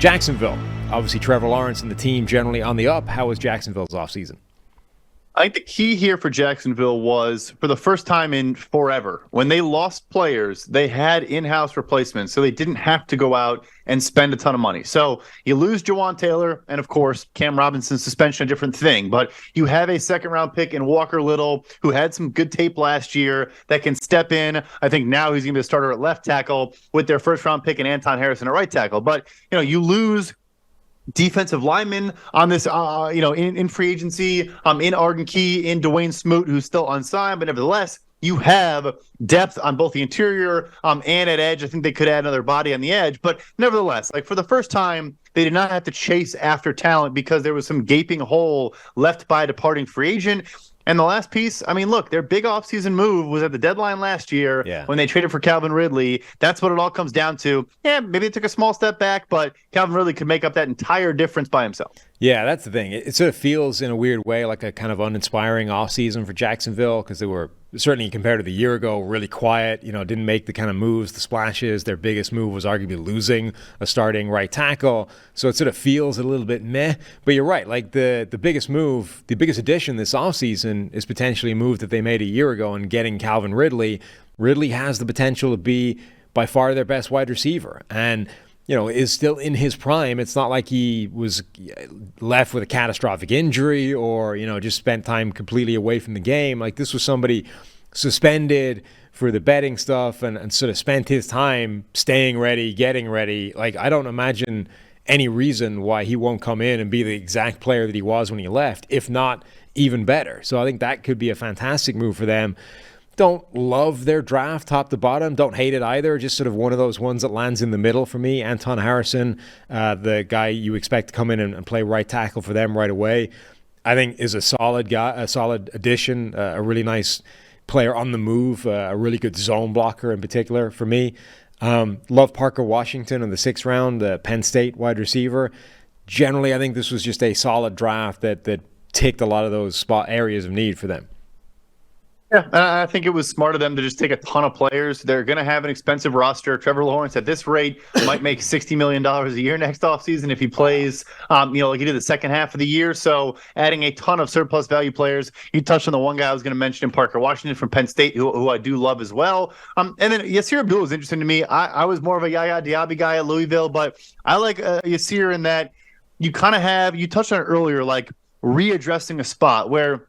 Jacksonville. Obviously, Trevor Lawrence and the team generally on the up. How was Jacksonville's offseason? I think the key here for Jacksonville was, for the first time in forever, when they lost players, they had in-house replacements, so they didn't have to go out and spend a ton of money. So you lose Jawan Taylor, and of course, Cam Robinson's suspension, a different thing. But you have a second-round pick in Walker Little, who had some good tape last year, that can step in. I think now he's going to be a starter at left tackle with their first-round pick in Anton Harrison at right tackle. But, you lose defensive linemen on this, in free agency, in Arden Key, in Dwayne Smoot, who's still unsigned, but nevertheless, you have depth on both the interior and at edge. I think they could add another body on the edge, but nevertheless, for the first time, they did not have to chase after talent because there was some gaping hole left by a departing free agent. And the last piece, look, their big offseason move was at the deadline last year when they traded for Calvin Ridley. That's what it all comes down to. Yeah, maybe they took a small step back, but Calvin Ridley could make up that entire difference by himself. Yeah, that's the thing. It sort of feels in a weird way like a kind of uninspiring offseason for Jacksonville because they were, certainly compared to the year ago, really quiet, didn't make the kind of moves, the splashes. Their biggest move was arguably losing a starting right tackle. So it sort of feels a little bit meh. But you're right, the biggest move, the biggest addition this offseason is potentially a move that they made a year ago in getting Calvin Ridley. Ridley has the potential to be by far their best wide receiver. And is still in his prime. It's not like he was left with a catastrophic injury or, just spent time completely away from the game. This was somebody suspended for the betting stuff and sort of spent his time staying ready, getting ready. I don't imagine any reason why he won't come in and be the exact player that he was when he left, if not even better. So I think that could be a fantastic move for them. Don't love their draft top to bottom. Don't hate it either. Just sort of one of those ones that lands in the middle for me. Anton Harrison, the guy you expect to come in and play right tackle for them right away, I think is a solid guy, a solid addition, a really nice player on the move, a really good zone blocker in particular for me. Love Parker Washington in the 6th round, the Penn State wide receiver. Generally, I think this was just a solid draft that ticked a lot of those spot areas of need for them. Yeah, I think it was smart of them to just take a ton of players. They're going to have an expensive roster. Trevor Lawrence at this rate might make $60 million a year next offseason if he plays, like he did the second half of the year. So adding a ton of surplus value players. You touched on the one guy I was going to mention in Parker Washington from Penn State, who I do love as well. And then Yasir Abdul was interesting to me. I was more of a Yaya Diaby guy at Louisville, but I like Yasir in that you kind of have, you touched on it earlier, readdressing a spot where,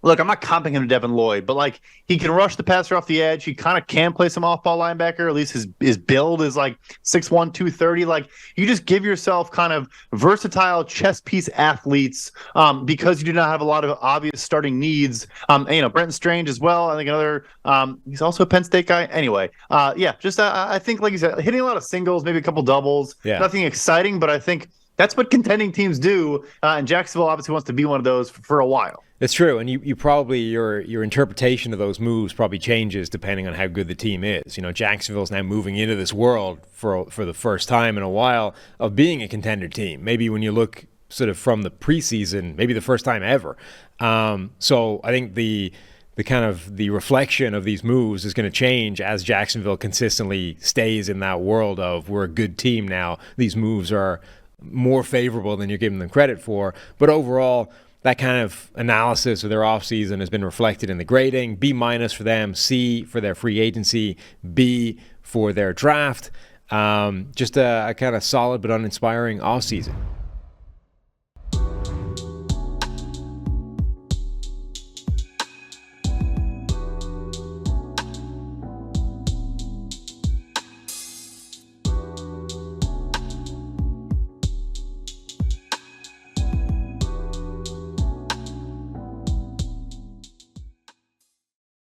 look, I'm not comping him to Devin Lloyd, but he can rush the passer off the edge. He kind of can play some off-ball linebacker. At least his build is 6'1", 230. You just give yourself kind of versatile chess piece athletes because you do not have a lot of obvious starting needs. Brenton Strange as well. I think another. He's also a Penn State guy. Anyway, I think like you said, hitting a lot of singles, maybe a couple doubles. Yeah. Nothing exciting, but I think that's what contending teams do. And Jacksonville obviously wants to be one of those for a while. It's true, and you probably your interpretation of those moves probably changes depending on how good the team is. Jacksonville's now moving into this world for the first time in a while of being a contender team. Maybe when you look sort of from the preseason, maybe the first time ever. So I think the kind of the reflection of these moves is going to change as Jacksonville consistently stays in that world of we're a good team now. These moves are more favorable than you're giving them credit for, but overall, that kind of analysis of their offseason has been reflected in the grading. B- for them, C for their free agency, B for their draft. Just a kind of solid but uninspiring offseason.